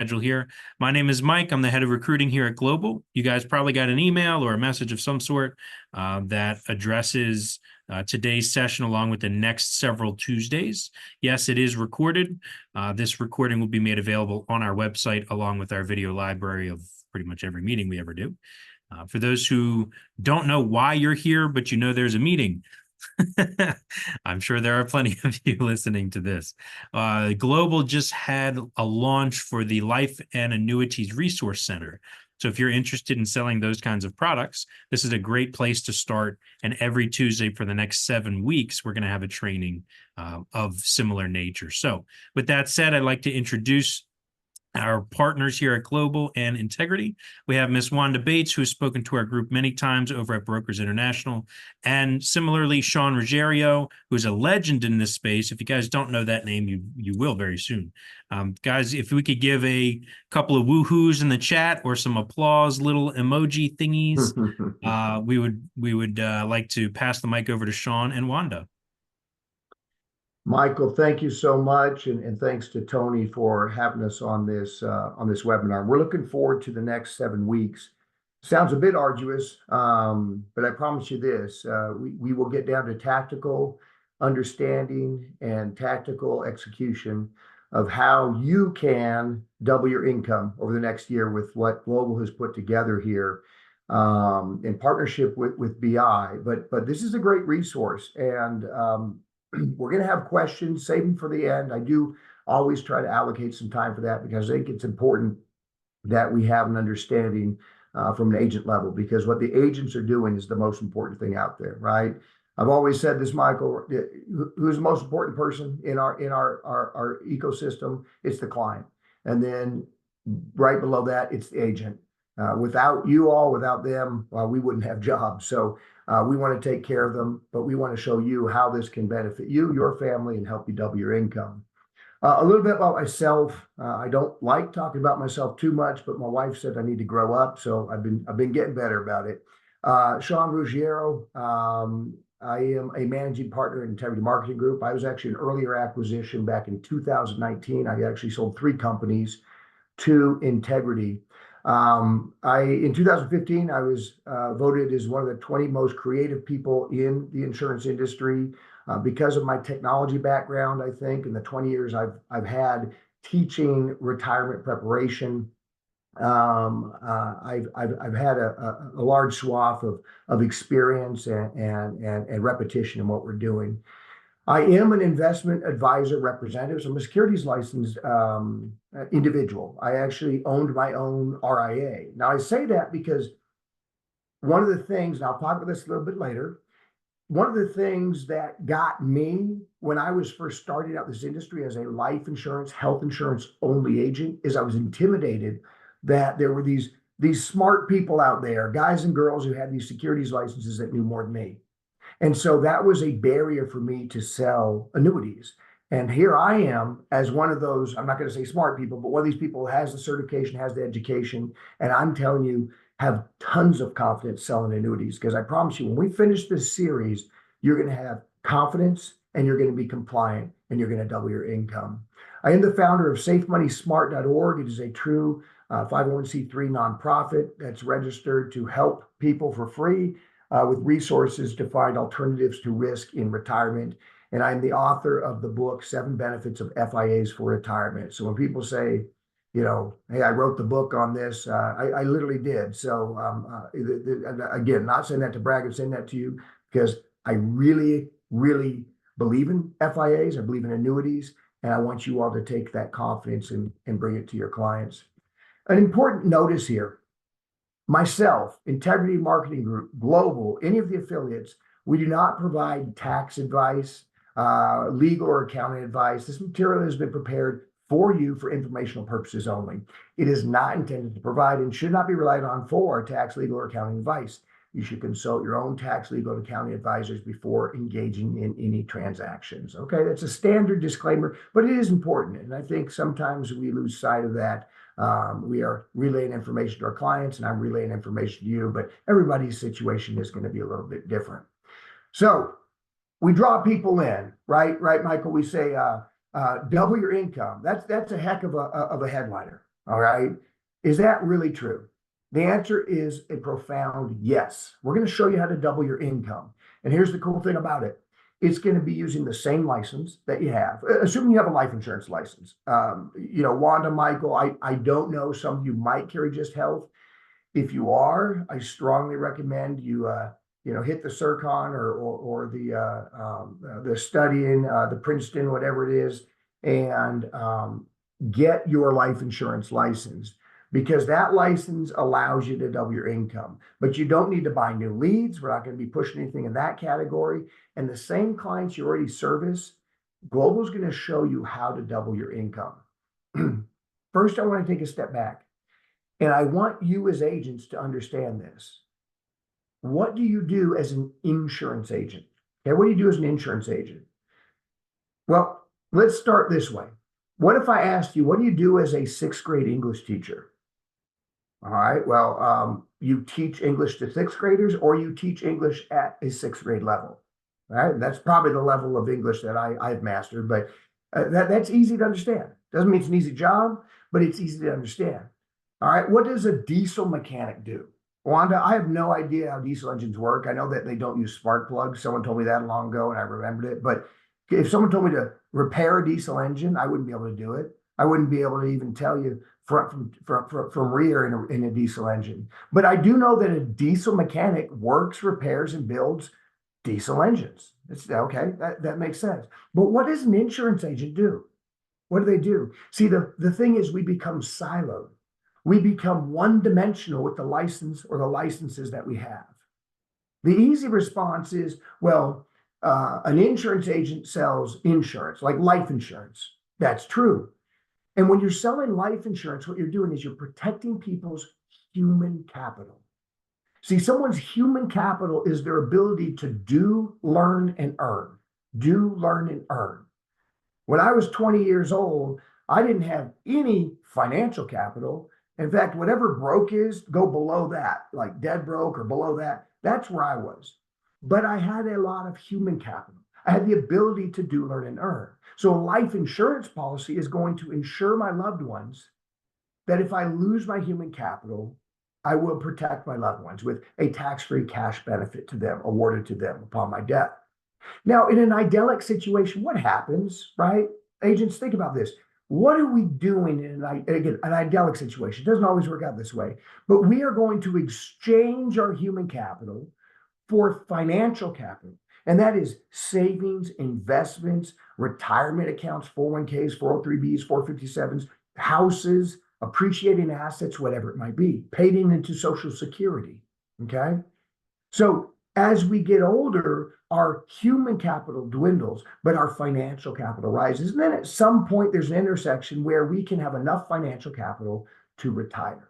Schedule here. My name is Mike. I'm the head of recruiting here at Global. You guys probably got an email or a message of some sort that addresses today's session along with the next several Tuesdays. Yes, it is recorded. This recording will be made available on our website along with our video library of pretty much every meeting we ever do. For those who don't know why you're here, but you know there's a meeting, I'm sure there are plenty of you listening to this. Global just had a launch for the Life and Annuities Resource Center. So if you're interested in selling those kinds of products, this is a great place to start. And every Tuesday for the next 7 weeks, we're going to have a training of similar nature. So with that said, I'd like to introduce our partners here at Global and Integrity. We have Ms. Wanda Bates, who has spoken to our group many times over at Brokers International, and similarly, Sean Ruggiero, who's a legend in this space. If you guys don't know that name, you will very soon. Guys, if we could give a couple of woohoos in the chat or some applause, little emoji thingies, we would like to pass the mic over to Sean and Wanda. Michael, thank you so much, and thanks to Tony for having us on this webinar. We're looking forward to the next 7 weeks. Sounds a bit arduous, but I promise you this: we will get down to tactical understanding and tactical execution of how you can double your income over the next year with what Global has put together here in partnership with BI. But this is a great resource, and we're going to have questions, save them for the end. I do always try to allocate some time for that because I think it's important that we have an understanding from an agent level, because what the agents are doing is the most important thing out there, right? I've always said this, Michael, who's the most important person in our ecosystem? It's the client. And then right below that, it's the agent. Without you all, without them, we wouldn't have jobs. So we want to take care of them, but we want to show you how this can benefit you, your family, and help you double your income. A little bit about myself. I don't like talking about myself too much, but my wife said I need to grow up, so I've been getting better about it. Sean Ruggiero. I am a managing partner in Integrity Marketing Group. I was actually an earlier acquisition back in 2019. I actually sold 3 companies to Integrity. In 2015, I was voted as one of the 20 most creative people in the insurance industry because of my technology background, I think, in the 20 years I've had teaching retirement preparation. I've had a large swath of experience and repetition in what we're doing. I am an investment advisor representative, so I'm a securities licensed individual. I actually owned my own RIA. Now, I say that because one of the things, and I'll talk about this a little bit later, one of the things that got me when I was first starting out this industry as a life insurance, health insurance only agent is I was intimidated that there were these smart people out there, guys and girls who had these securities licenses that knew more than me. And so that was a barrier for me to sell annuities. And here I am as one of those, I'm not going to say smart people, but one of these people who has the certification, has the education, and I'm telling you, have tons of confidence selling annuities. Because I promise you, when we finish this series, you're going to have confidence and you're going to be compliant and you're going to double your income. I am the founder of SafeMoneySmart.org. It is a true 501c3 nonprofit that's registered to help people for free with resources to find alternatives to risk in retirement. And I'm the author of the book, 7 Benefits of FIAs for Retirement. So when people say, you know, hey, I wrote the book on this, I literally did. So again, not saying that to brag, I'm saying that to you because I really, really believe in FIAs. I believe in annuities. And I want you all to take that confidence and bring it to your clients. An important notice here. Myself, Integrity Marketing Group, Global, any of the affiliates, we do not provide tax advice, legal or accounting advice. This material has been prepared for you for informational purposes only. It is not intended to provide and should not be relied on for tax, legal, or accounting advice. You should consult your own tax, legal, and accounting advisors before engaging in any transactions. Okay, that's a standard disclaimer, but it is important. And I think sometimes we lose sight of that. We are relaying information to our clients, and I'm relaying information to you, but everybody's situation is going to be a little bit different. So we draw people in, right, Michael? We say double your income. That's a heck of a headliner. All right. Is that really true? The answer is a profound yes. We're going to show you how to double your income. And here's the cool thing about it. It's going to be using the same license that you have, assuming you have a life insurance license. Wanda, Michael, I don't know. Some of you might carry just health. If you are, I strongly recommend you hit the Circon or the studying, the Princeton, whatever it is, and get your life insurance license because that license allows you to double your income. But you don't need to buy new leads. We're not going to be pushing anything in that category. And the same clients you already service, Global is going to show you how to double your income. First, I want to take a step back. And I want you as agents to understand this. What do you do as an insurance agent? Okay, what do you do as an insurance agent? Well, let's start this way. What if I asked you, what do you do as a sixth grade English teacher? All right, well, you teach English to sixth graders or you teach English at a sixth grade level. All right, that's probably the level of English that I've mastered, but that's easy to understand. Doesn't mean it's an easy job, but it's easy to understand. All right, what does a diesel mechanic do? Wanda, I have no idea how diesel engines work. I know that they don't use spark plugs. Someone told me that long ago and I remembered it. But if someone told me to repair a diesel engine, I wouldn't be able to do it. I wouldn't be able to even tell you front from rear in a diesel engine. But I do know that a diesel mechanic works, repairs, and builds diesel engines. It's okay, that makes sense. But what does an insurance agent do? What do they do? See, the thing is we become siloed. We become one-dimensional with the license or the licenses that we have. The easy response is, well, an insurance agent sells insurance, like life insurance. That's true. And when you're selling life insurance, what you're doing is you're protecting people's human capital. See, someone's human capital is their ability to do, learn, and earn. Do, learn, and earn. When I was 20 years old, I didn't have any financial capital. In fact, whatever broke is, go below that, like dead broke or below that. That's where I was. But I had a lot of human capital. I had the ability to do, learn, and earn. So a life insurance policy is going to insure my loved ones that if I lose my human capital, I will protect my loved ones with a tax-free cash benefit to them, awarded to them upon my death. Now, in an idyllic situation, what happens, right? Agents, think about this. What are we doing in an idyllic situation? It doesn't always work out this way, but we are going to exchange our human capital for financial capital. And that is savings, investments, retirement accounts, 401ks, 403bs, 457s, houses, appreciating assets, whatever it might be, paid into Social Security. Okay. So as we get older, our human capital dwindles, but our financial capital rises. And then at some point, there's an intersection where we can have enough financial capital to retire.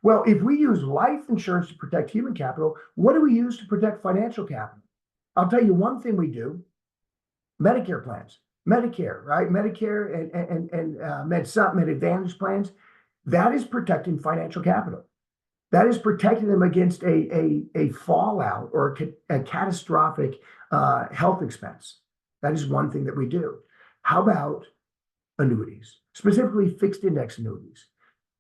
Well, if we use life insurance to protect human capital, what do we use to protect financial capital? I'll tell you one thing we do: Medicare plans, Medicare, right? Medicare and Med Advantage plans. That is protecting financial capital. That is protecting them against a fallout or a catastrophic health expense. That is one thing that we do. How about annuities, specifically fixed index annuities?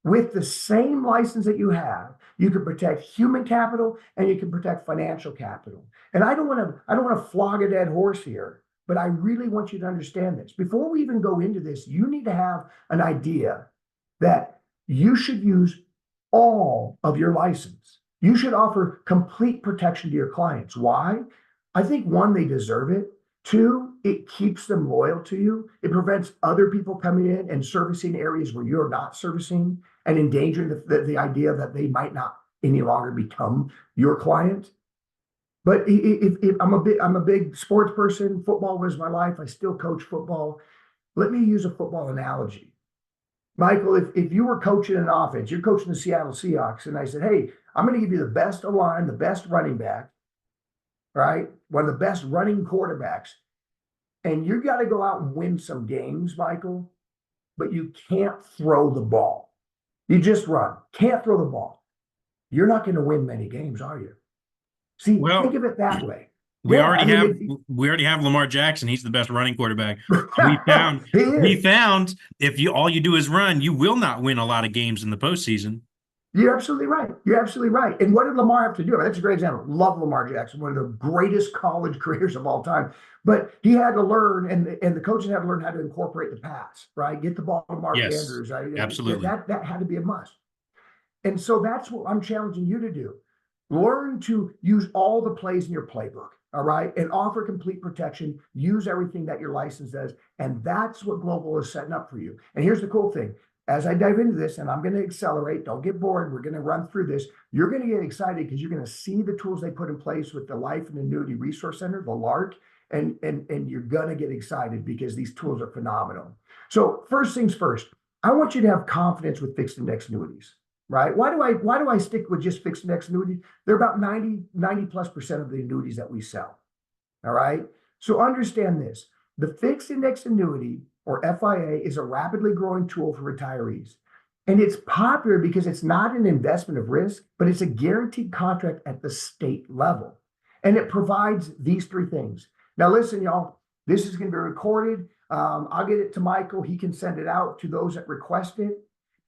With the same license that you have, you can protect human capital and you can protect financial capital. And I don't want to flog a dead horse here, but I really want you to understand this. Before we even go into this, you need to have an idea that you should use all of your license. You should offer complete protection to your clients. Why? I think one, they deserve it. Two, it keeps them loyal to you. It prevents other people coming in and servicing areas where you're not servicing and endangering the idea that they might not any longer become your client. But if I'm a big sports person, football was my life. I still coach football. Let me use a football analogy. Michael, if you were coaching an offense, you're coaching the Seattle Seahawks, and I said, hey, I'm going to give you the best line, the best running back, right? One of the best running quarterbacks. And you got to go out and win some games, Michael, but you can't throw the ball. You just run. Can't throw the ball. You're not going to win many games, are you? See, think of it that way. We Yeah, I already have mean, we already have Lamar Jackson. He's the best running quarterback. We it, found he we is. found if you all you do is run, you will not win a lot of games in the postseason. You're absolutely right. You're absolutely right. And what did Lamar have to do? I mean, that's a great example. Love Lamar Jackson, one of the greatest college careers of all time. But he had to learn, and the coaches had to learn how to incorporate the pass, right? Get the ball to Mark Yes, Andrews. absolutely. That had to be a must. And so that's what I'm challenging you to do. Learn to use all the plays in your playbook, all right, and offer complete protection. Use everything that your license does. And that's what Global is setting up for you. And here's the cool thing. As I dive into this, and I'm going to accelerate, don't get bored. We're going to run through this. You're going to get excited because you're going to see the tools they put in place with the Life and Annuity Resource Center, the LARC, and you're going to get excited because these tools are phenomenal. So first things first, I want you to have confidence with fixed index annuities. Right? Why do I stick with just fixed index annuities? They're about 90+ % of the annuities that we sell. All right. So understand this. The fixed index annuity, or FIA, is a rapidly growing tool for retirees. And it's popular because it's not an investment of risk, but it's a guaranteed contract at the state level. And it provides these three things. Now, listen, y'all, this is going to be recorded. I'll get it to Michael. He can send it out to those that request it.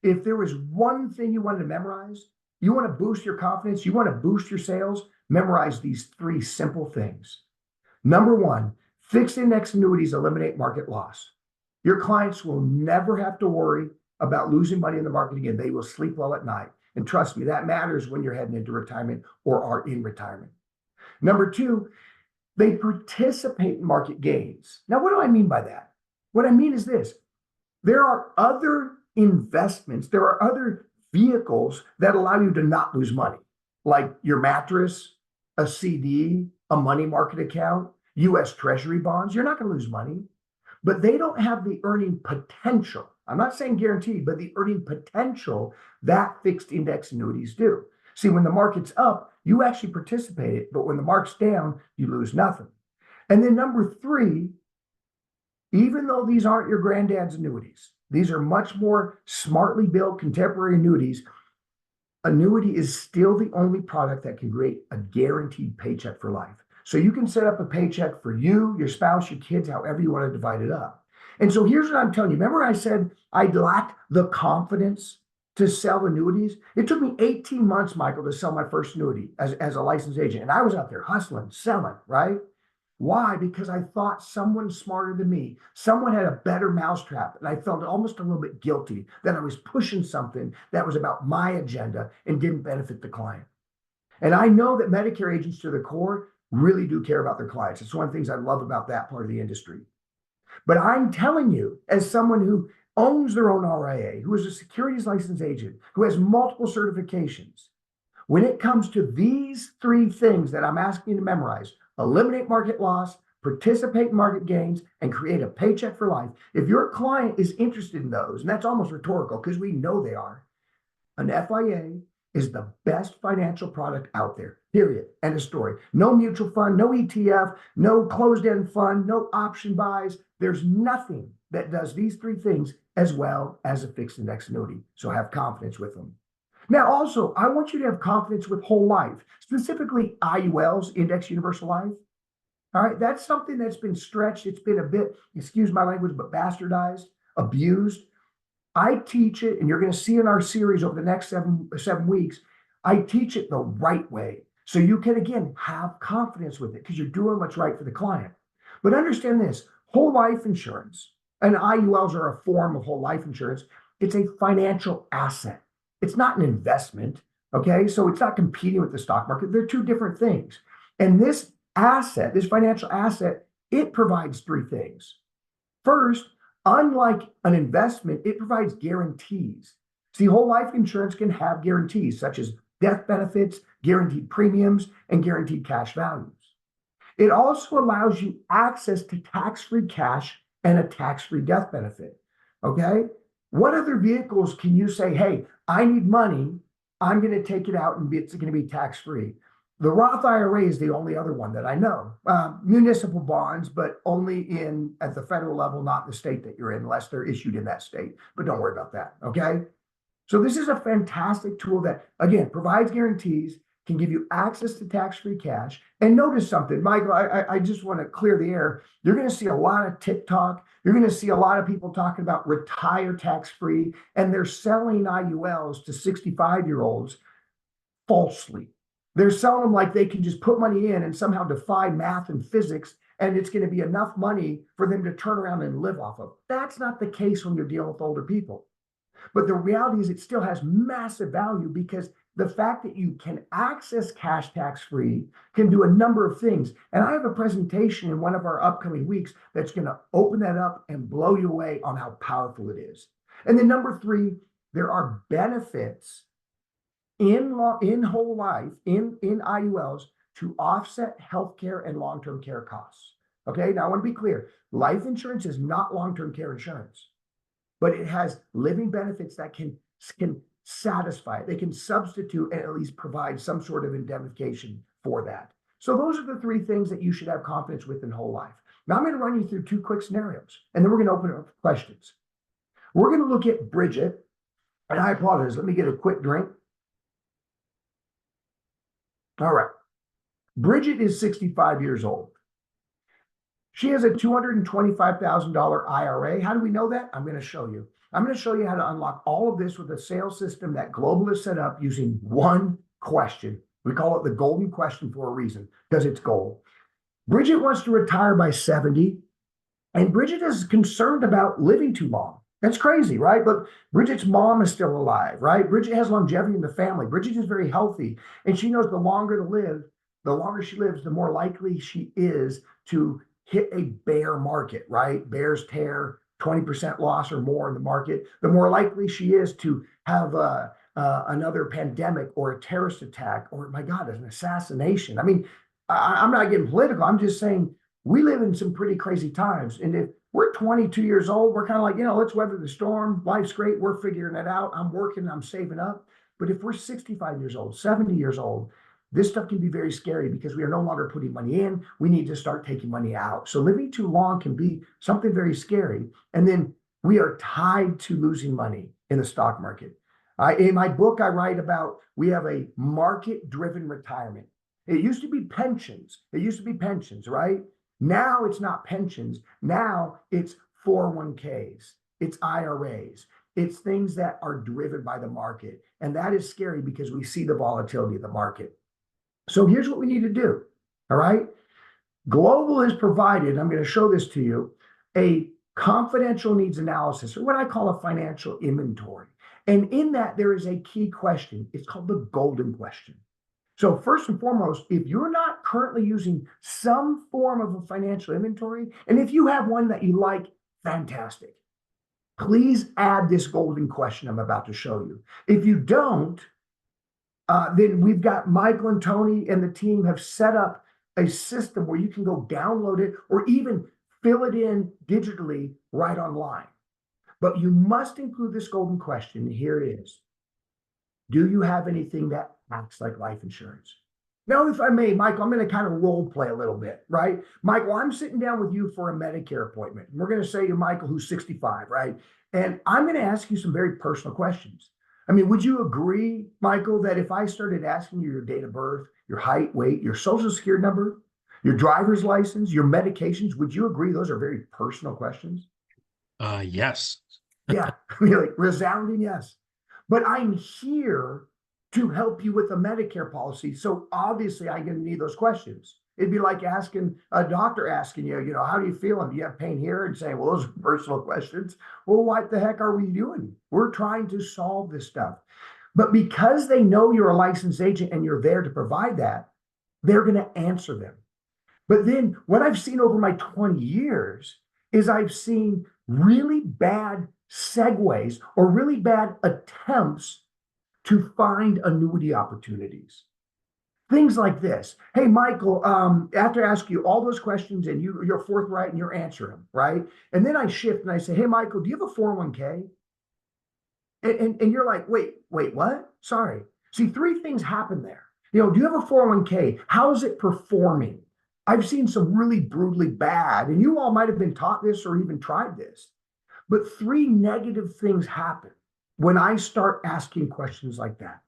If there was one thing you wanted to memorize, you want to boost your confidence, you want to boost your sales, memorize these three simple things. Number one, fixed index annuities eliminate market loss. Your clients will never have to worry about losing money in the market again. They will sleep well at night. And trust me, that matters when you're heading into retirement or are in retirement. Number two, they participate in market gains. Now, what do I mean by that? What I mean is this. There are other investments, there are other vehicles that allow you to not lose money, like your mattress, a CD, a money market account, US Treasury bonds. You're not going to lose money, but they don't have the earning potential. I'm not saying guaranteed, but the earning potential that fixed index annuities do. See, when the market's up, you actually participate, but when the market's down, you lose nothing. And then number three, even though these aren't your granddad's annuities, these are much more smartly built contemporary annuities. Annuity is still the only product that can create a guaranteed paycheck for life. So you can set up a paycheck for you, your spouse, your kids, however you want to divide it up. And so here's what I'm telling you. Remember I said I lacked the confidence to sell annuities? It took me 18 months, Michael, to sell my first annuity as a licensed agent. And I was out there hustling, selling, right? Why? Because I thought someone smarter than me, someone had a better mousetrap, and I felt almost a little bit guilty that I was pushing something that was about my agenda and didn't benefit the client. And I know that Medicare agents to the core really do care about their clients. It's one of the things I love about that part of the industry. But I'm telling you, as someone who owns their own RIA, who is a securities license agent, who has multiple certifications, when it comes to these three things that I'm asking you to memorize, eliminate market loss, participate in market gains, and create a paycheck for life. If your client is interested in those, and that's almost rhetorical because we know they are, an FIA is the best financial product out there, period. End of story. No mutual fund, no ETF, no closed-end fund, no option buys. There's nothing that does these three things as well as a fixed index annuity. So have confidence with them. Now, also, I want you to have confidence with whole life, specifically IULs, Index Universal Life. All right, that's something that's been stretched. It's been a bit, excuse my language, but bastardized, abused. I teach it, and you're going to see in our series over the next seven weeks, I teach it the right way. So you can, again, have confidence with it because you're doing what's right for the client. But understand this, whole life insurance, and IULs are a form of whole life insurance. It's a financial asset. It's not an investment, okay? So it's not competing with the stock market. They're two different things. And this asset, this financial asset, it provides three things. First, unlike an investment, it provides guarantees. See, whole life insurance can have guarantees such as death benefits, guaranteed premiums, and guaranteed cash values. It also allows you access to tax-free cash and a tax-free death benefit, okay? What other vehicles can you say, hey, I need money, I'm going to take it out and it's going to be tax-free? The Roth IRA is the only other one that I know. Municipal bonds, but only at the federal level, not the state that you're in, unless they're issued in that state. But don't worry about that, okay? So this is a fantastic tool that, again, provides guarantees, can give you access to tax-free cash. And notice something, Michael, I just want to clear the air. You're going to see a lot of TikTok. You're going to see a lot of people talking about retire tax-free, and they're selling IULs to 65-year-olds falsely. They're selling them like they can just put money in and somehow defy math and physics, and it's going to be enough money for them to turn around and live off of. That's not the case when you're dealing with older people. But the reality is it still has massive value, because the fact that you can access cash tax-free can do a number of things. And I have a presentation in one of our upcoming weeks that's going to open that up and blow you away on how powerful it is. And then number three, there are benefits in whole life, in IULs, to offset healthcare and long-term care costs. Okay, now I want to be clear. Life insurance is not long-term care insurance, but it has living benefits that can satisfy it. They can substitute and at least provide some sort of indemnification for that. So those are the three things that you should have confidence with in whole life. Now I'm going to run you through two quick scenarios, and then we're going to open it up for questions. We're going to look at Bridget, and I apologize. Let me get a quick drink. All right. Bridget is 65 years old. She has a $225,000 IRA. How do we know that? I'm going to show you. I'm going to show you how to unlock all of this with a sales system that Global has set up using one question. We call it the golden question for a reason, because it's gold. Bridget wants to retire by 70, and Bridget is concerned about living too long. That's crazy, right? But Bridget's mom is still alive, right? Bridget has longevity in the family. Bridget is very healthy, and she knows the longer she lives, the more likely she is to hit a bear market, right? Bears tear, 20% loss or more in the market. The more likely she is to have another pandemic or a terrorist attack, or my God, an assassination. I mean, I'm not getting political. I'm just saying we live in some pretty crazy times. And if we're 22 years old, we're kind of like, let's weather the storm. Life's great. We're figuring it out. I'm working, I'm saving up. But if we're 65 years old, 70 years old, this stuff can be very scary, because we are no longer putting money in. We need to start taking money out. So living too long can be something very scary. And then we are tied to losing money in the stock market. In my book, I write about, we have a market-driven retirement. It used to be pensions. Right? Now it's not pensions. Now it's 401ks. It's IRAs. It's things that are driven by the market. And that is scary, because we see the volatility of the market. So here's what we need to do. All right. Global has provided, I'm going to show this to you, a confidential needs analysis, or what I call a financial inventory. And in that, there is a key question. It's called the golden question. So first and foremost, if you're not currently using some form of a financial inventory, and if you have one that you like, fantastic. Please add this golden question I'm about to show you. If you don't, then we've got Michael and Tony and the team have set up a system where you can go download it or even fill it in digitally right online. But you must include this golden question. Here it is. Do you have anything that acts like life insurance? Now, if I may, Michael, I'm going to kind of role play a little bit, right? Michael, I'm sitting down with you for a Medicare appointment. We're going to say you're Michael, who's 65, right? And I'm going to ask you some very personal questions. I mean, would you agree, Michael, that if I started asking you your date of birth, your height, weight, your social security number, your driver's license, your medications, would you agree those are very personal questions? Yes. Yeah, I mean, like resounding yes. But I'm here to help you with a Medicare policy. So obviously I'm going to need those questions. It'd be like asking a doctor asking you, how do you feel? And do you have pain here? And saying, well, those are personal questions. Well, what the heck are we doing? We're trying to solve this stuff. But because they know you're a licensed agent and you're there to provide that, they're going to answer them. But then what I've seen over my 20 years is I've seen really bad segues or really bad attempts to find annuity opportunities. Things like this. Hey, Michael, after I ask you all those questions and you're forthright and you're answering them, right? And then I shift and I say, hey, Michael, do you have a 401k? And you're like, wait, what? Sorry. See, three things happen there. Do you have a 401k? How is it performing? I've seen some really brutally bad, and you all might have been taught this or even tried this. But three negative things happen when I start asking questions like that.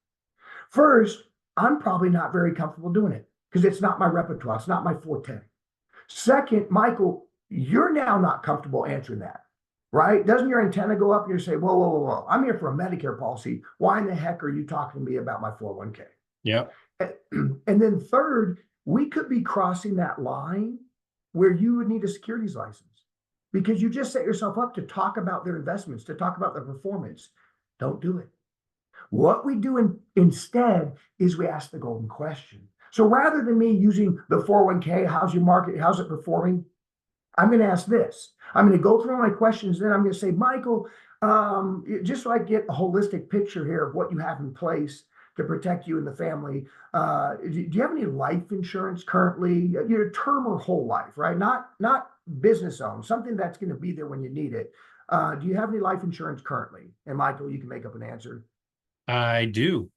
First, I'm probably not very comfortable doing it because it's not my repertoire. It's not my forte. Second, Michael, you're now not comfortable answering that, right? Doesn't your antenna go up and you say, whoa, whoa, whoa, whoa, I'm here for a Medicare policy. Why in the heck are you talking to me about my 401k? Yeah. And then third, we could be crossing that line where you would need a securities license because you just set yourself up to talk about their investments, to talk about their performance. Don't do it. What we do instead is we ask the golden question. So rather than me using the 401k, how's your market, how's it performing? I'm going to ask this. I'm going to go through all my questions. Then I'm going to say, Michael, just so I get a holistic picture here of what you have in place to protect you and the family. Do you have any life insurance currently? Your term or whole life, right? Not business owned, something that's going to be there when you need it. Do you have any life insurance currently? And Michael, you can make up an answer. I do.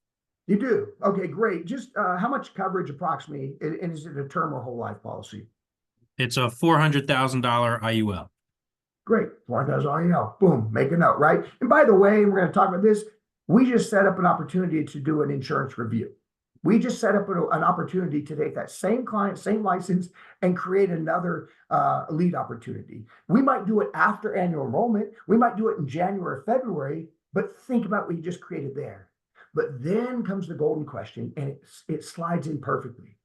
You do. Okay, great. Just how much coverage approximately, and is it a term or whole life policy? It's a $400,000 IUL. Great. One does REL. Boom. Make a note, right? And by the way, we're going to talk about this. We just set up an opportunity to do an insurance review. We just set up an opportunity to take that same client, same license, and create another lead opportunity. We might do it after annual enrollment. We might do it in January or February, but think about what you just created there. But then comes the golden question, and it slides in perfectly.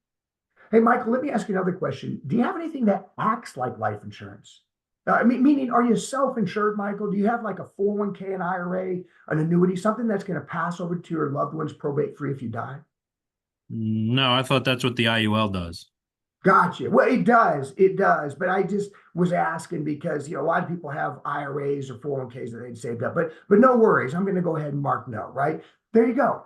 Hey, Michael, let me ask you another question. Do you have anything that acts like life insurance? Meaning, are you self-insured, Michael? Do you have like a 401k, an IRA, an annuity, something that's going to pass over to your loved ones probate free if you die? No, I thought that's what the IUL does. Gotcha. Well, it does. But I just was asking because a lot of people have IRAs or 401ks that they'd saved up. But no worries. I'm going to go ahead and mark no, right? There you go.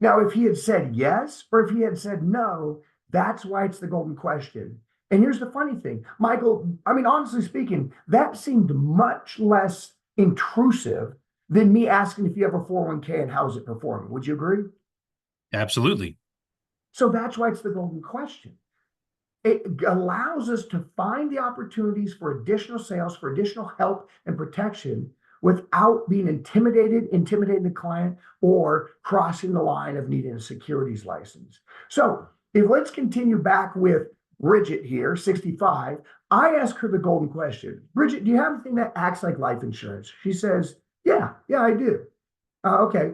Now, if he had said yes or if he had said no, that's why it's the golden question. And here's the funny thing, Michael, honestly speaking, that seemed much less intrusive than me asking if you have a 401k and how's it performing. Would you agree? Absolutely. So that's why it's the golden question. It allows us to find the opportunities for additional sales, for additional help and protection without being intimidating the client, or crossing the line of needing a securities license. So let's continue back with Bridget here, 65. I ask her the golden question. Bridget, do you have anything that acts like life insurance? She says, yeah, I do. Okay,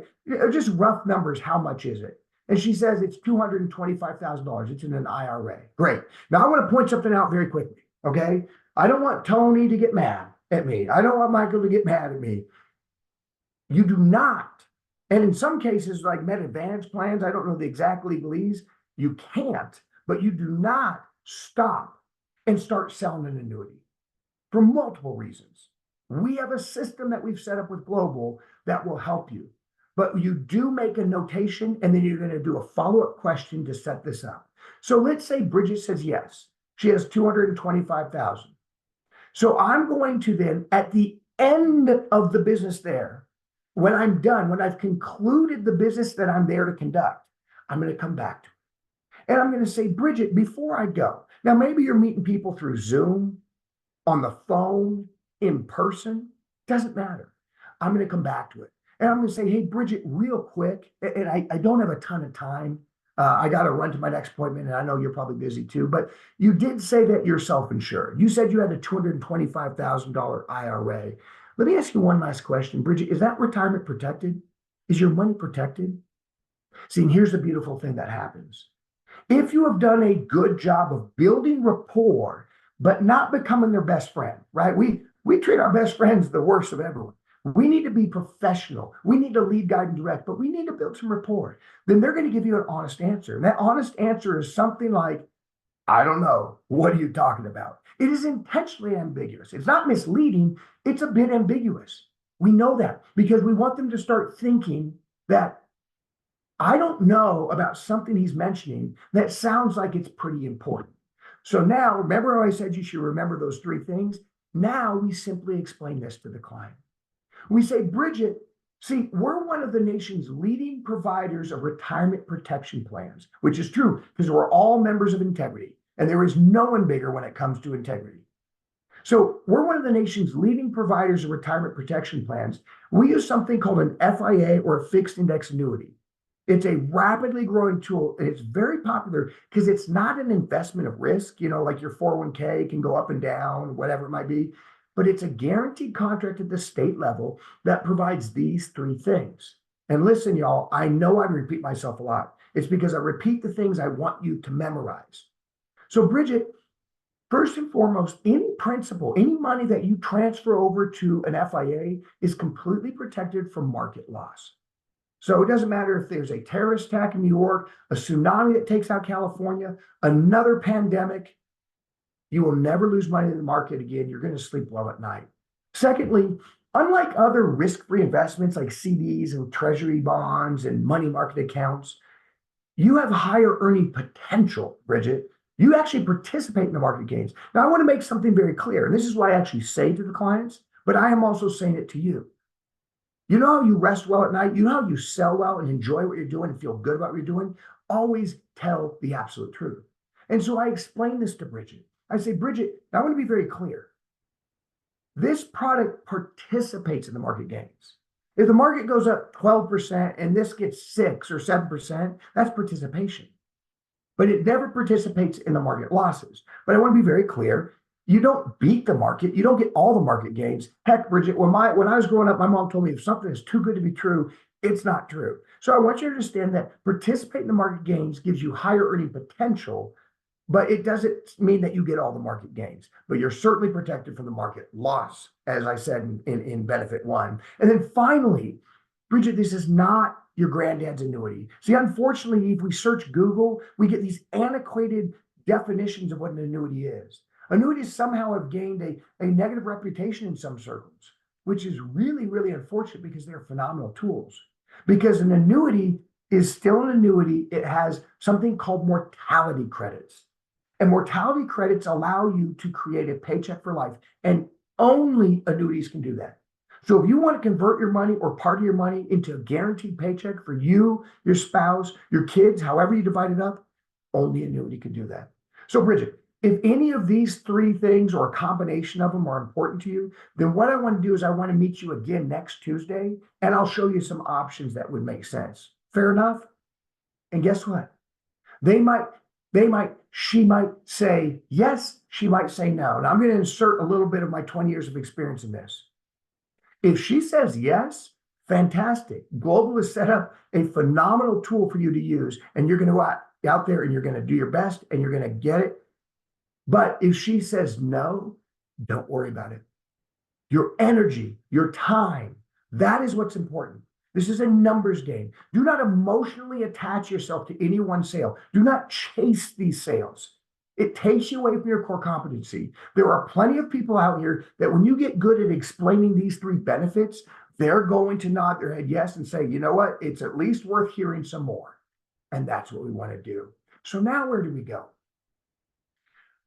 just rough numbers, how much is it? And she says it's $225,000. It's in an IRA. Great. Now I want to point something out very quickly, okay? I don't want Tony to get mad at me. I don't want Michael to get mad at me. You do not, and in some cases like Med Advantage plans, I don't know the exact legalese, you can't, but you do not stop and start selling an annuity for multiple reasons. We have a system that we've set up with Global that will help you. But you do make a notation, and then you're going to do a follow-up question to set this up. So let's say Bridget says yes. She has $225,000. So I'm going to then, at the end of the business there, when I'm done, when I've concluded the business that I'm there to conduct, I'm going to come back to it. And I'm going to say, Bridget, before I go, now maybe you're meeting people through Zoom, on the phone, in person, doesn't matter. I'm going to come back to it. And I'm going to say, hey, Bridget, real quick, and I don't have a ton of time. I got to run to my next appointment, and I know you're probably busy too, but you did say that you're self-insured. You said you had a $225,000 IRA. Let me ask you one last question. Bridget, is that retirement protected? Is your money protected? See, and here's the beautiful thing that happens. If you have done a good job of building rapport, but not becoming their best friend, right? We treat our best friends the worst of everyone. We need to be professional. We need to lead, guide, and direct, but we need to build some rapport. Then they're going to give you an honest answer. And that honest answer is something like, I don't know. What are you talking about? It is intentionally ambiguous. It's not misleading. It's a bit ambiguous. We know that because we want them to start thinking that I don't know about something he's mentioning that sounds like it's pretty important. So now, remember how I said you should remember those three things? Now we simply explain this to the client. We say, Bridget, see, we're one of the nation's leading providers of retirement protection plans, which is true because we're all members of Integrity, and there is no one bigger when it comes to integrity. So we're one of the nation's leading providers of retirement protection plans. We use something called an FIA, or a fixed index annuity. It's a rapidly growing tool, and it's very popular because it's not an investment of risk, like your 401k can go up and down, whatever it might be, but it's a guaranteed contract at the state level that provides these three things. And listen, y'all, I know I repeat myself a lot. It's because I repeat the things I want you to memorize. So, Bridget, first and foremost, any principal, any money that you transfer over to an FIA is completely protected from market loss. So it doesn't matter if there's a terrorist attack in New York, a tsunami that takes out California, another pandemic, you will never lose money in the market again. You're going to sleep well at night. Secondly, unlike other risk-free investments like CDs and treasury bonds and money market accounts, you have higher earning potential, Bridget. You actually participate in the market gains. Now, I want to make something very clear, and this is what I actually say to the clients, but I am also saying it to you. You know how you rest well at night? You know how you sell well and enjoy what you're doing and feel good about what you're doing? Always tell the absolute truth. And so I explain this to Bridget. I say, Bridget, I want to be very clear. This product participates in the market gains. If the market goes up 12% and this gets 6 or 7%, that's participation. But it never participates in the market losses. But I want to be very clear. You don't beat the market. You don't get all the market gains. Heck, Bridget, when I was growing up, my mom told me if something is too good to be true, it's not true. So I want you to understand that participating in the market gains gives you higher earning potential, but it doesn't mean that you get all the market gains. But you're certainly protected from the market loss, as I said in benefit one. And then finally, Bridget, this is not your granddad's annuity. See, unfortunately, if we search Google, we get these antiquated definitions of what an annuity is. Annuities somehow have gained a negative reputation in some circles, which is really, really unfortunate because they're phenomenal tools. Because an annuity is still an annuity. It has something called mortality credits. And mortality credits allow you to create a paycheck for life. And only annuities can do that. So if you want to convert your money or part of your money into a guaranteed paycheck for you, your spouse, your kids, however you divide it up, only annuity can do that. So Bridget, if any of these three things or a combination of them are important to you, then what I want to do is I want to meet you again next Tuesday, and I'll show you some options that would make sense. Fair enough? And guess what? She might say yes, she might say no. Now I'm going to insert a little bit of my 20 years of experience in this. If she says yes, fantastic. Global has set up a phenomenal tool for you to use, and you're going to go out there and you're going to do your best and you're going to get it. But if she says no, don't worry about it. Your energy, your time, that is what's important. This is a numbers game. Do not emotionally attach yourself to any one sale. Do not chase these sales. It takes you away from your core competency. There are plenty of people out here that when you get good at explaining these three benefits, they're going to nod their head yes and say, you know what, it's at least worth hearing some more. And that's what we want to do. So now where do we go?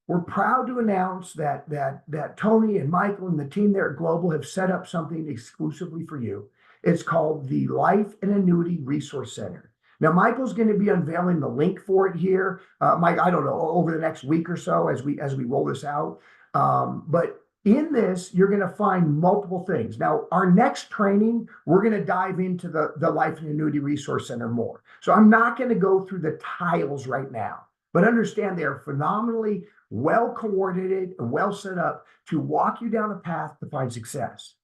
We're proud to announce that Tony and Michael and the team there at Global have set up something exclusively for you. It's called the Life and Annuity Resource Center. Now, Michael's going to be unveiling the link for it here, Mike, I don't know, over the next week or so as we roll this out. But in this, you're going to find multiple things. Now, our next training, we're going to dive into the Life and Annuity Resource Center more. So I'm not going to go through the tiles right now, but understand they are phenomenally well coordinated and well set up to walk you down a path to find success.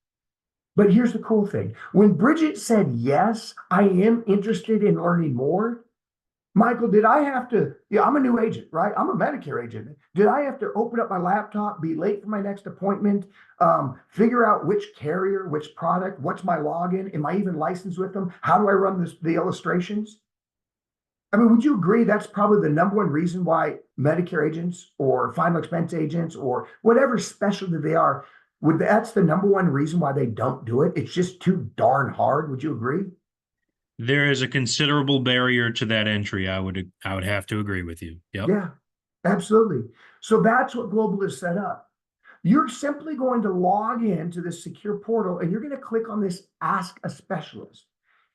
But here's the cool thing. When Bridget said, yes, I am interested in learning more, Michael, did I have to, I'm a new agent, right? I'm a Medicare agent. Did I have to open up my laptop, be late for my next appointment, figure out which carrier, which product, what's my login? Am I even licensed with them? How do I run the illustrations? I mean, would you agree that's probably the number one reason why Medicare agents or final expense agents or whatever specialty they are, that's the number one reason why they don't do it? It's just too darn hard. Would you agree? There is a considerable barrier to that entry. I would have to agree with you. Yep. Yeah, absolutely. So that's what Global is set up. You're simply going to log into this secure portal and you're going to click on this Ask a Specialist.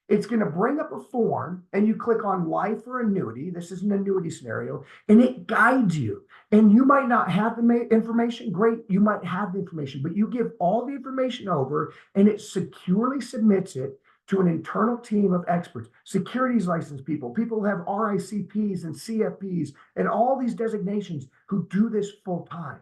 It's going to bring up a form and you click on life or annuity. This is an annuity scenario and it guides you. And you might not have the information. Great. You might have the information, but you give all the information over and it securely submits it to an internal team of experts, securities license people, people who have RICPs and CFPs and all these designations who do this full time.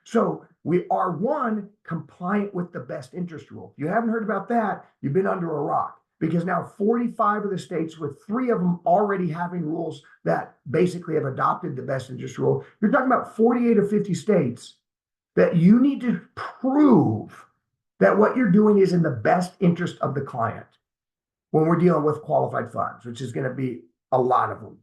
So we are, one, compliant with the best interest rule. If you haven't heard about that, you've been under a rock, because now 45 of the states, with 3 of them already having rules that basically have adopted the best interest rule, you're talking about 48 or 50 states that you need to prove that what you're doing is in the best interest of the client when we're dealing with qualified funds, which is going to be a lot of them.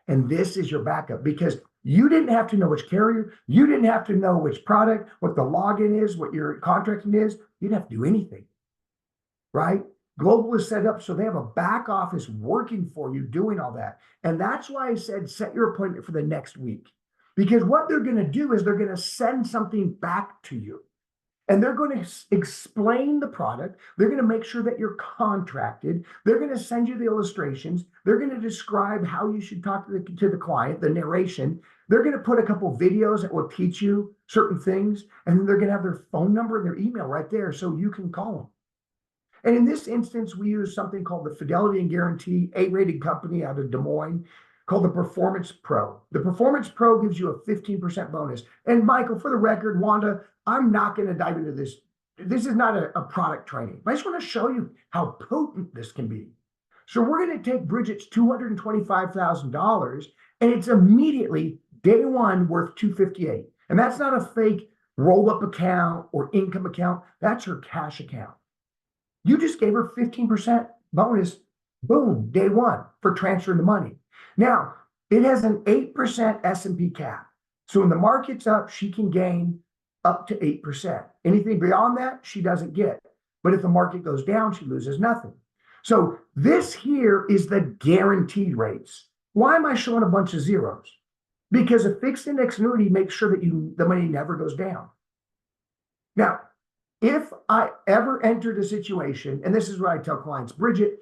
And this is your backup, because you didn't have to know which carrier, you didn't have to know which product, what the login is, what your contracting is. You didn't have to do anything, right? Global is set up so they have a back office working for you doing all that. And that's why I said set your appointment for the next week, because what they're going to do is they're going to send something back to you. And they're going to explain the product. They're going to make sure that you're contracted. They're going to send you the illustrations. They're going to describe how you should talk to the client, the narration. They're going to put a couple videos that will teach you certain things. And then they're going to have their phone number and their email right there so you can call them. And in this instance, we use something called the Fidelity and Guarantee, A-rated company out of Des Moines, called the Performance Pro. The Performance Pro gives you a 15% bonus. And Michael, for the record, Wanda, I'm not going to dive into this. This is not a product training. I just want to show you how potent this can be. So we're going to take Bridget's $225,000, and it's immediately day one worth $258. And that's not a fake roll-up account or income account. That's her cash account. You just gave her 15% bonus, boom, day one for transferring the money. Now, it has an 8% S&P cap. So when the market's up, she can gain up to 8%. Anything beyond that, she doesn't get. But if the market goes down, she loses nothing. So this here is the guaranteed rates. Why am I showing a bunch of zeros? Because a fixed index annuity makes sure that the money never goes down. Now, if I ever entered a situation, and this is what I tell clients, Bridget,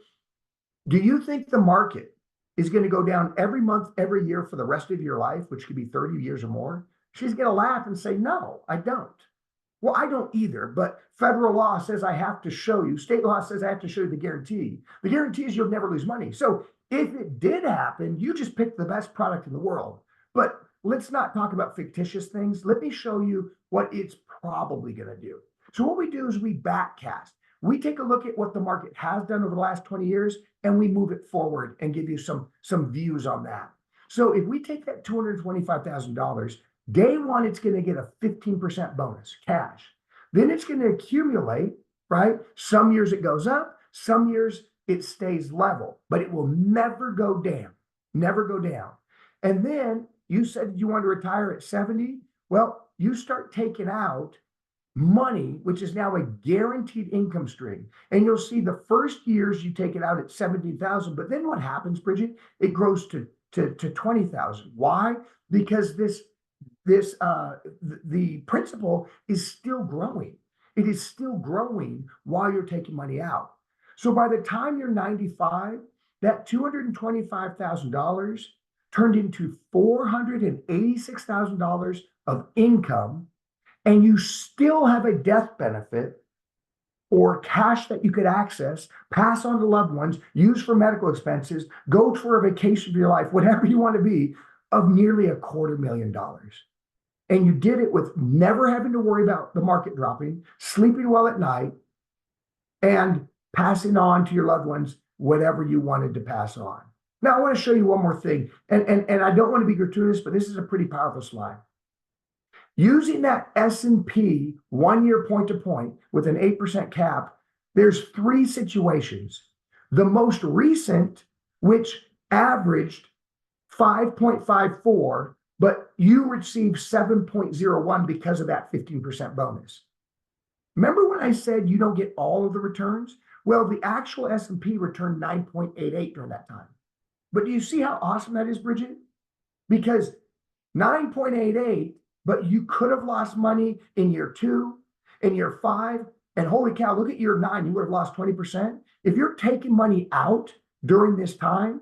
do you think the market is going to go down every month, every year for the rest of your life, which could be 30 years or more? She's going to laugh and say, no, I don't. Well, I don't either, but federal law says I have to show you, state law says I have to show you the guarantee. The guarantee is you'll never lose money. So if it did happen, you just picked the best product in the world. But let's not talk about fictitious things. Let me show you what it's probably going to do. So what we do is we backcast. We take a look at what the market has done over the last 20 years, and we move it forward and give you some views on that. So if we take that $225,000, day one, it's going to get a 15% bonus, cash. Then it's going to accumulate, right? Some years it goes up, some years it stays level, but it will never go down, never go down. And then you said you want to retire at 70. Well, you start taking out money, which is now a guaranteed income stream. And you'll see the first years you take it out at 17,000, but then what happens, Bridget? It grows to 20,000. Why? Because the principal is still growing. It is still growing while you're taking money out. So by the time you're 95, that $225,000 turned into $486,000 of income, and you still have a death benefit or cash that you could access, pass on to loved ones, use for medical expenses, go for a vacation of your life, whatever you want to be, of nearly $250,000. And you did it with never having to worry about the market dropping, sleeping well at night, and passing on to your loved ones whatever you wanted to pass on. Now, I want to show you one more thing, and I don't want to be gratuitous, but this is a pretty powerful slide. Using that S&P 1 year point to point with an 8% cap, there's 3 situations. The most recent, which averaged 5.54, but you received 7.01 because of that 15% bonus. Remember when I said you don't get all of the returns? Well, the actual S&P returned 9.88 during that time. But do you see how awesome that is, Bridget? Because 9.88, but you could have lost money in year 2, in year 5, and holy cow, look at year 9, you would have lost 20%. If you're taking money out during this time,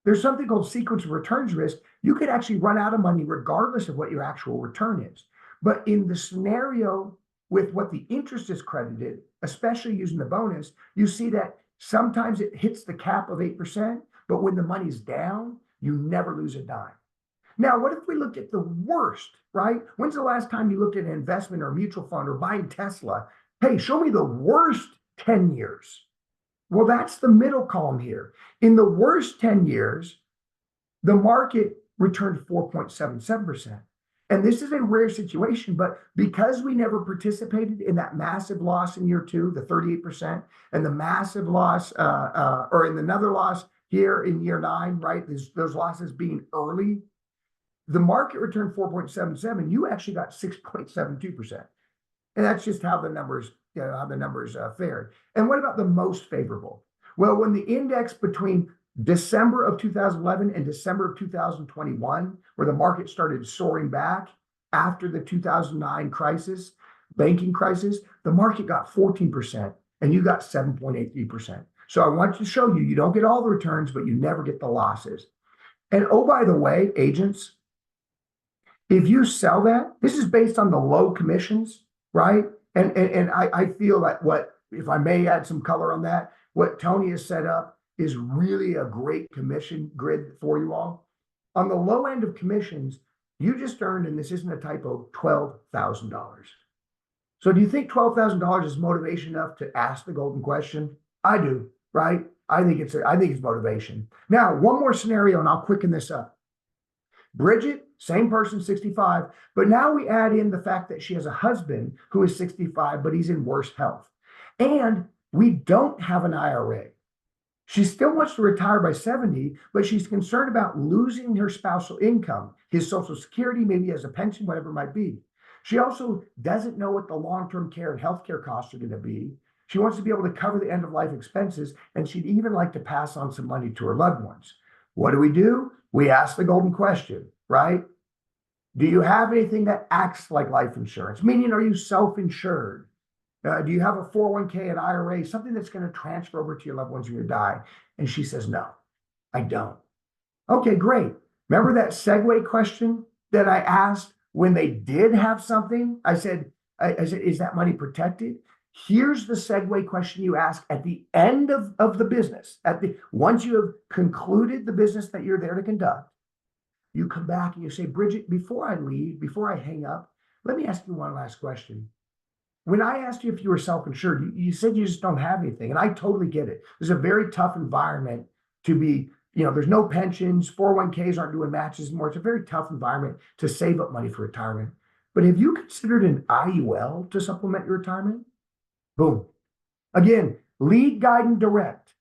there's something called sequence of returns risk. You could actually run out of money regardless of what your actual return is. But in the scenario with what the interest is credited, especially using the bonus, you see that Sometimes it hits the cap of 8%, but when the money's down, you never lose a dime. Now, what if we looked at the worst, right? When's the last time you looked at an investment or a mutual fund or buying Tesla? Hey, show me the worst 10 years. Well, that's the middle column here. In the worst 10 years, the market returned 4.77%. And this is a rare situation, but because we never participated in that massive loss in year 2, the 38%, and the massive loss, or in another loss here in year 9, right? Those losses being early, the market returned 4.77. You actually got 6.72%. And that's just how the numbers, fared. And what about the most favorable? Well, when the index between December of 2011 and December of 2021, where the market started soaring back after the 2009 crisis, banking crisis, the market got 14% and you got 7.83%. So I want to show you, you don't get all the returns, but you never get the losses. And oh, by the way, agents, if you sell that, this is based on the low commissions, right? And I feel that if I may add some color on that, what Tony has set up is really a great commission grid for you all. On the low end of commissions, you just earned, and this isn't a typo, $12,000. So do you think $12,000 is motivation enough to ask the golden question? I do, right? I think it's motivation. Now, one more scenario, and I'll quicken this up. Bridget, same person, 65, but now we add in the fact that she has a husband who is 65, but he's in worse health. And we don't have an IRA. She still wants to retire by 70, but she's concerned about losing her spousal income, his Social Security, maybe as a pension, whatever it might be. She also doesn't know what the long-term care and healthcare costs are going to be. She wants to be able to cover the end-of-life expenses, and she'd even like to pass on some money to her loved ones. What do? We ask the golden question, right? Do you have anything that acts like life insurance? Meaning, are you self-insured? Do you have a 401k, an IRA, something that's going to transfer over to your loved ones when you die? And she says, no, I don't. Okay, great. Remember that segue question that I asked when they did have something? I said, is that money protected? Here's the segue question you ask at the end of the business. Once you have concluded the business that you're there to conduct, you come back and you say, Bridget, before I leave, before I hang up, let me ask you one last question. When I asked you if you were self-insured, you said you just don't have anything. And I totally get it. It's a very tough environment to be, there's no pensions, 401ks aren't doing matches anymore. It's a very tough environment to save up money for retirement. But have you considered an IUL to supplement your retirement? Boom. Again, lead, guide, and direct.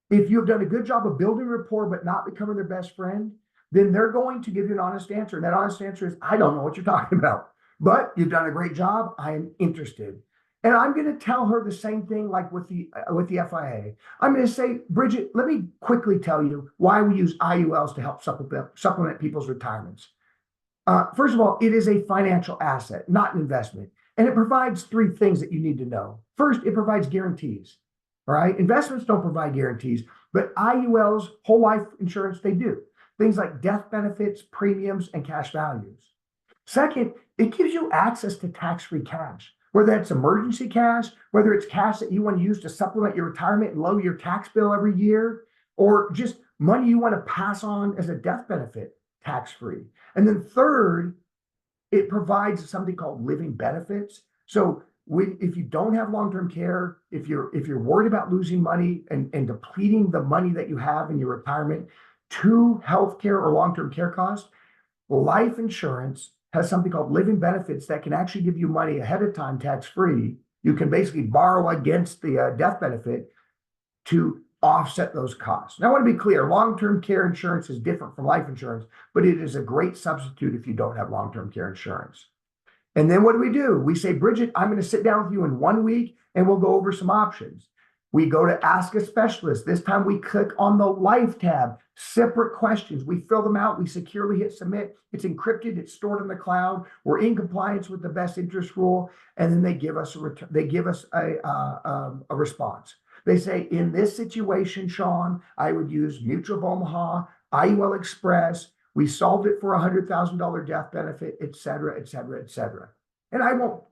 If you've done a good job of building rapport but not becoming their best friend, then they're going to give you an honest answer. And that honest answer is, I don't know what you're talking about, but you've done a great job. I am interested. And I'm going to tell her the same thing like with the FIA. I'm going to say, Bridget, let me quickly tell you why we use IULs to help supplement people's retirements. First of all, it is a financial asset, not an investment. And it provides 3 things that you need to know. First, it provides guarantees. All right. Investments don't provide guarantees, but IULs, whole life insurance, they do. Things like death benefits, premiums, and cash values. Second, it gives you access to tax-free cash, whether that's emergency cash, whether it's cash that you want to use to supplement your retirement and lower your tax bill every year, or just money you want to pass on as a death benefit, tax-free. And then third, it provides something called living benefits. So if you don't have long-term care, if you're worried about losing money and depleting the money that you have in your retirement to healthcare or long-term care costs, life insurance has something called living benefits that can actually give you money ahead of time, tax-free. You can basically borrow against the death benefit to offset those costs. Now, I want to be clear, long-term care insurance is different from life insurance, but it is a great substitute if you don't have long-term care insurance. And then what do? We say, Bridget, I'm going to sit down with you in 1 week and we'll go over some options. We go to Ask a Specialist. This time we click on the Life tab, separate questions. We fill them out. We securely hit submit. It's encrypted. It's stored in the cloud. We're in compliance with the best interest rule. And then they give us a response. They say, in this situation, Sean, I would use Mutual of Omaha, IUL Express. We solved it for a $100,000 death benefit, et cetera, et cetera, et cetera. And I won't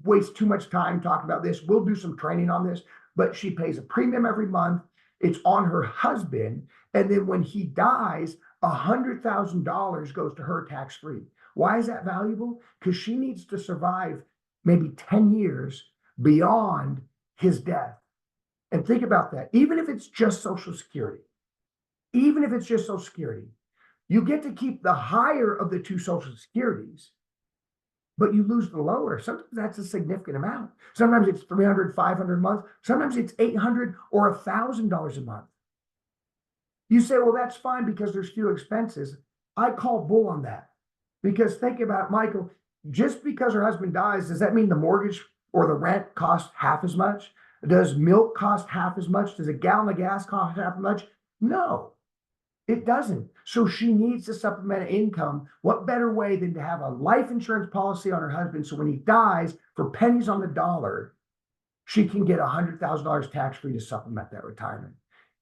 waste too much time talking about this. We'll do some training on this. but she pays a premium every month. It's on her husband. And then when he dies, $100,000 goes to her tax-free. Why is that valuable? Because she needs to survive maybe 10 years beyond his death. And think about that. Even if it's just Social Security, even if it's just Social Security, you get to keep the higher of the two Social Securities, but you lose the lower. Sometimes that's a significant amount. Sometimes it's $300, $500 a month. Sometimes it's $800 or $1,000 a month. You say, well, that's fine because there's few expenses. I call bull on that. Because think about, Michael, just because her husband dies, does that mean the mortgage or the rent costs half as much? Does milk cost half as much? Does a gallon of gas cost half as much? No, it doesn't. So she needs to supplement income. What better way than to have a life insurance policy on her husband so when he dies, for pennies on the dollar, she can get $100,000 tax-free to supplement that retirement.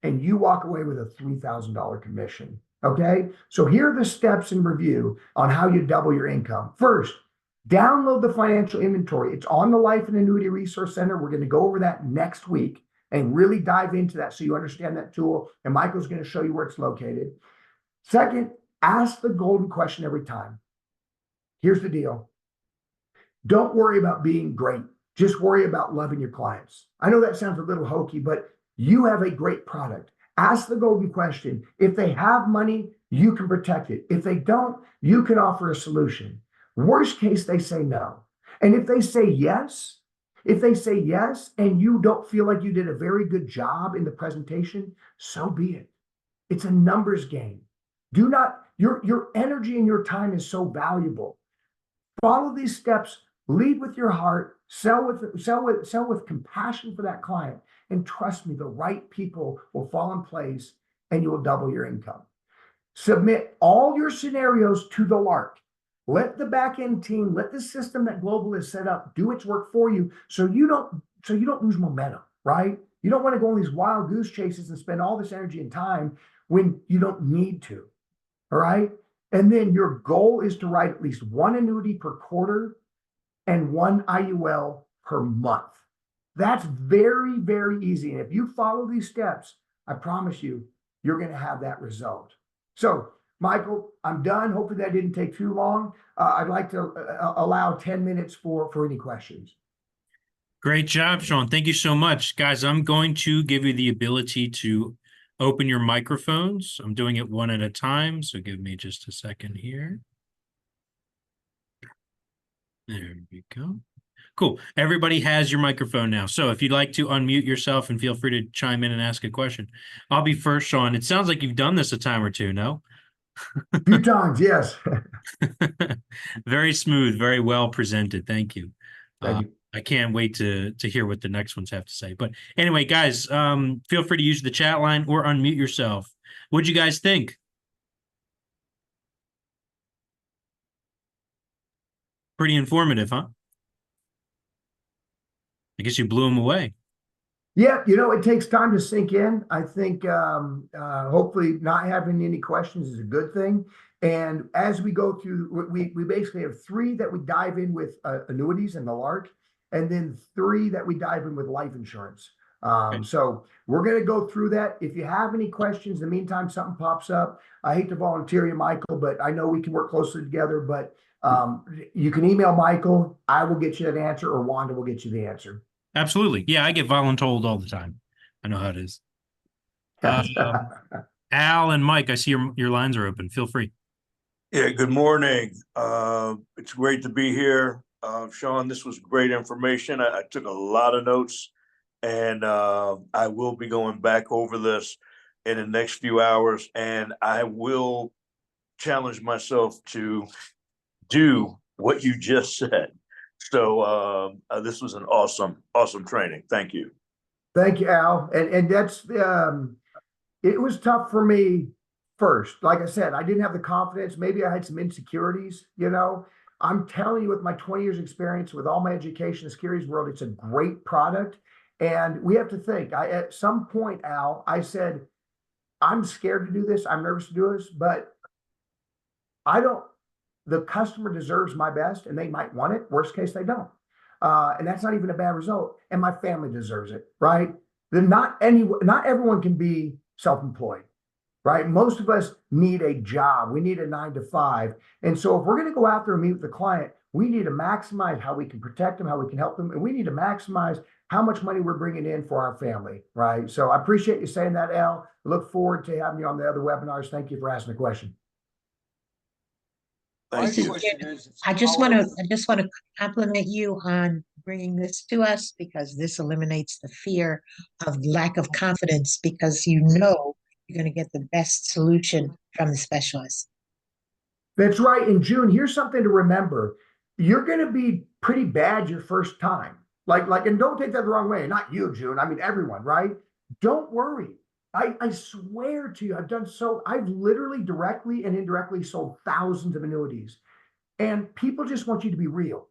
And you walk away with a $3,000 commission. Okay, so here are the steps in review on how you double your income. First, download the financial inventory. It's on the Life and Annuity Resource Center. We're going to go over that next week and really dive into that so you understand that tool. And Michael's going to show you where it's located. Second, ask the golden question every time. Here's the deal. Don't worry about being great. Just worry about loving your clients. I know that sounds a little hokey, but you have a great product. Ask the golden question. If they have money, you can protect it. If they don't, you can offer a solution. Worst case, they say no. And if they say yes, and you don't feel like you did a very good job in the presentation, so be it. It's a numbers game. Do not, your energy and your time is so valuable. Follow these steps, lead with your heart, sell with compassion for that client. And trust me, the right people will fall in place and you will double your income. Submit all your scenarios to the LARC. Let the back-end team, let the system that Global is set up do its work for you so you don't lose momentum, right? You don't want to go on these wild goose chases and spend all this energy and time when you don't need to, all right? And then your goal is to write at least one annuity per quarter and one IUL per month. That's very, very easy. And if you follow these steps, I promise you, you're going to have that result. So, Michael, I'm done. Hopefully that didn't take too long. I'd like to allow 10 minutes for any questions. Great job, Sean. Thank you so much. Guys, I'm going to give you the ability to open your microphones. I'm doing it one at a time, so give me just a second here. There we go. Cool. Everybody has your microphone now. So if you'd like to unmute yourself and feel free to chime in and ask a question. I'll be first, Sean. It sounds like you've done this a time or two, no? A few times, yes. Very smooth, very well presented. Thank you. Thank you. I can't wait to hear what the next ones have to say. But anyway, guys, feel free to use the chat line or unmute yourself. What'd you guys think? Pretty informative, huh? I guess you blew them away. Yeah, it takes time to sink in. I think hopefully not having any questions is a good thing. And as we go through, we basically have 3 that we dive in with annuities and the LARC, and then 3 that we dive in with life insurance. So we're going to go through that. If you have any questions, in the meantime, something pops up. I hate to volunteer you, Michael, but I know we can work closely together. But you can email Michael. I will get you that answer, or Wanda will get you the answer. Absolutely. Yeah, I get voluntold all the time. I know how it is. Al and Mike, I see your lines are open. Feel free. Yeah, good morning. It's great to be here. Sean, this was great information. I took a lot of notes, and I will be going back over this in the next few hours, and I will challenge myself to do what you just said. So this was an awesome training. Thank you. Thank you, Al. And that's it was tough for me first. Like I said, I didn't have the confidence. Maybe I had some insecurities, I'm telling you, with my 20 years experience, with all my education in the securities world, it's a great product. And we have to think, at some point, Al, I said, I'm scared to do this. I'm nervous to do this, but the customer deserves my best, and they might want it. Worst case, they don't. And that's not even a bad result. And my family deserves it, right? Then not everyone can be self-employed, right? Most of us need a job. We need a 9 to 5. And so if we're going to go out there and meet with the client, we need to maximize how we can protect them, how we can help them. And we need to maximize how much money we're bringing in for our family, right? So I appreciate you saying that, Al. Look forward to having you on the other webinars. Thank you for asking the question. Thank you. I just want to compliment you on bringing this to us, because this eliminates the fear of lack of confidence, because you know you're going to get the best solution from the specialist. That's right. In June, here's something to remember. You're going to be pretty bad your first time. And don't take that the wrong way. Not you, June. I mean, everyone, right? Don't worry. I swear to you, I've literally directly and indirectly sold thousands of annuities, and people just want you to be real.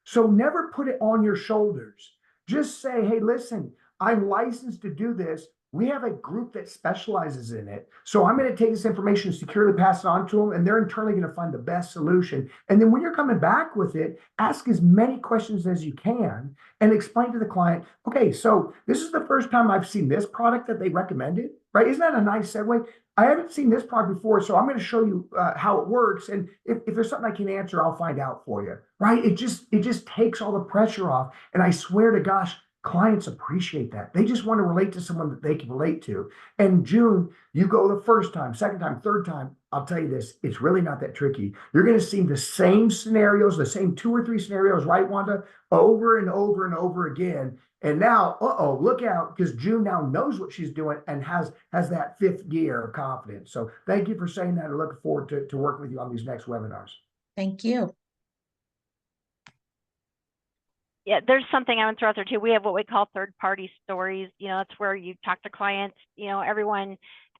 So never put it on your shoulders. Just say, hey, listen, I'm licensed to do this. We have a group that specializes in it. So I'm going to take this information, securely pass it on to them, and they're internally going to find the best solution. And then when you're coming back with it, ask as many questions as you can and explain to the client, okay, so this is the first time I've seen this product that they recommended, right? Isn't that a nice segue? I haven't seen this product before, so I'm going to show you how it works. And if there's something I can answer, I'll find out for you, right? It just takes all the pressure off. And I swear to gosh, clients appreciate that. They just want to relate to someone that they can relate to. And June, you go the first time, second time, third time. I'll tell you this, it's really not that tricky. You're going to see the same scenarios, the same 2 or 3 scenarios, right, Wanda? Over and over and over again. And now, look out, because June now knows what she's doing and has that 5th gear of confidence. So thank you for saying that. I look forward to working with you on these next webinars. Thank you. Yeah, there's something I want to throw out there too. We have what we call third-party stories. That's where you talk to clients. Everyone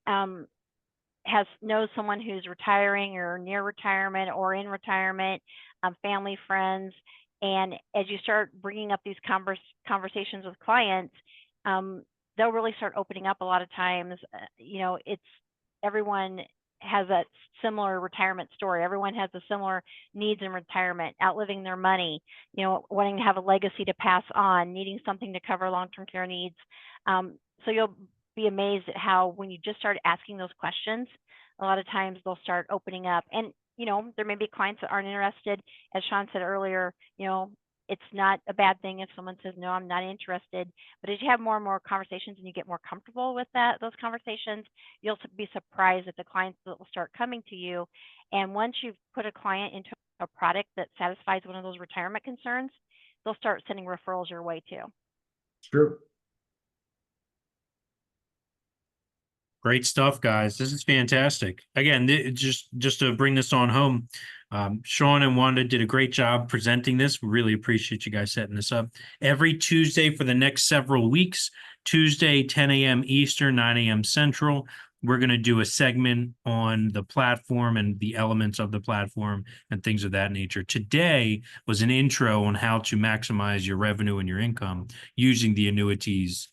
knows someone who's retiring or near retirement or in retirement, family, friends. And as you start bringing up these conversations with clients, they'll really start opening up a lot of times. Everyone has a similar retirement story. Everyone has a similar needs in retirement, outliving their money, wanting to have a legacy to pass on, needing something to cover long-term care needs. So you'll be amazed at how when you just start asking those questions, a lot of times they'll start opening up. And, there may be clients that aren't interested. As Sean said earlier, it's not a bad thing if someone says, no, I'm not interested. But as you have more and more conversations and you get more comfortable with those conversations, you'll be surprised at the clients that will start coming to you. And once you've put a client into a product that satisfies one of those retirement concerns, they'll start sending referrals your way too. It's true. Great stuff, guys. This is fantastic. Again, just to bring this on home, Sean and Wanda did a great job presenting this. We really appreciate you guys setting this up. Every Tuesday for the next several weeks, Tuesday, 10 a.m. Eastern, 9 a.m. Central, we're going to do a segment on the platform and the elements of the platform and things of that nature. Today was an intro on how to maximize your revenue and your income using the annuities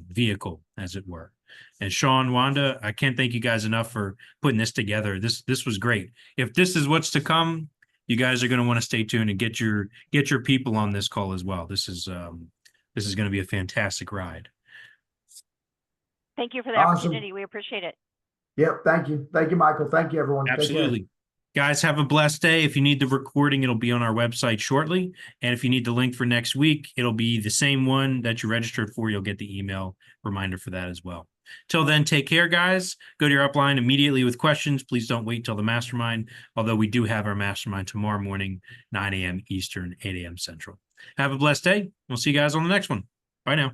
vehicle, as it were. And Sean, Wanda, I can't thank you guys enough for putting this together. This was great. If this is what's to come, you guys are going to want to stay tuned and get your people on this call as well. This is going to be a fantastic ride. Thank you for the Awesome. opportunity. We appreciate it. Yep. Thank you. Thank you, Michael. Thank you, everyone. Absolutely. Guys, have a blessed day. If you need the recording, it'll be on our website shortly. And if you need the link for next week, it'll be the same one that you registered for. You'll get the email reminder for that as well. Till then, take care, guys. Go to your upline immediately with questions. Please don't wait till the mastermind, although we do have our mastermind tomorrow morning, 9 a.m. Eastern, 8 a.m. Central. Have a blessed day. We'll see you guys on the next one. Bye now.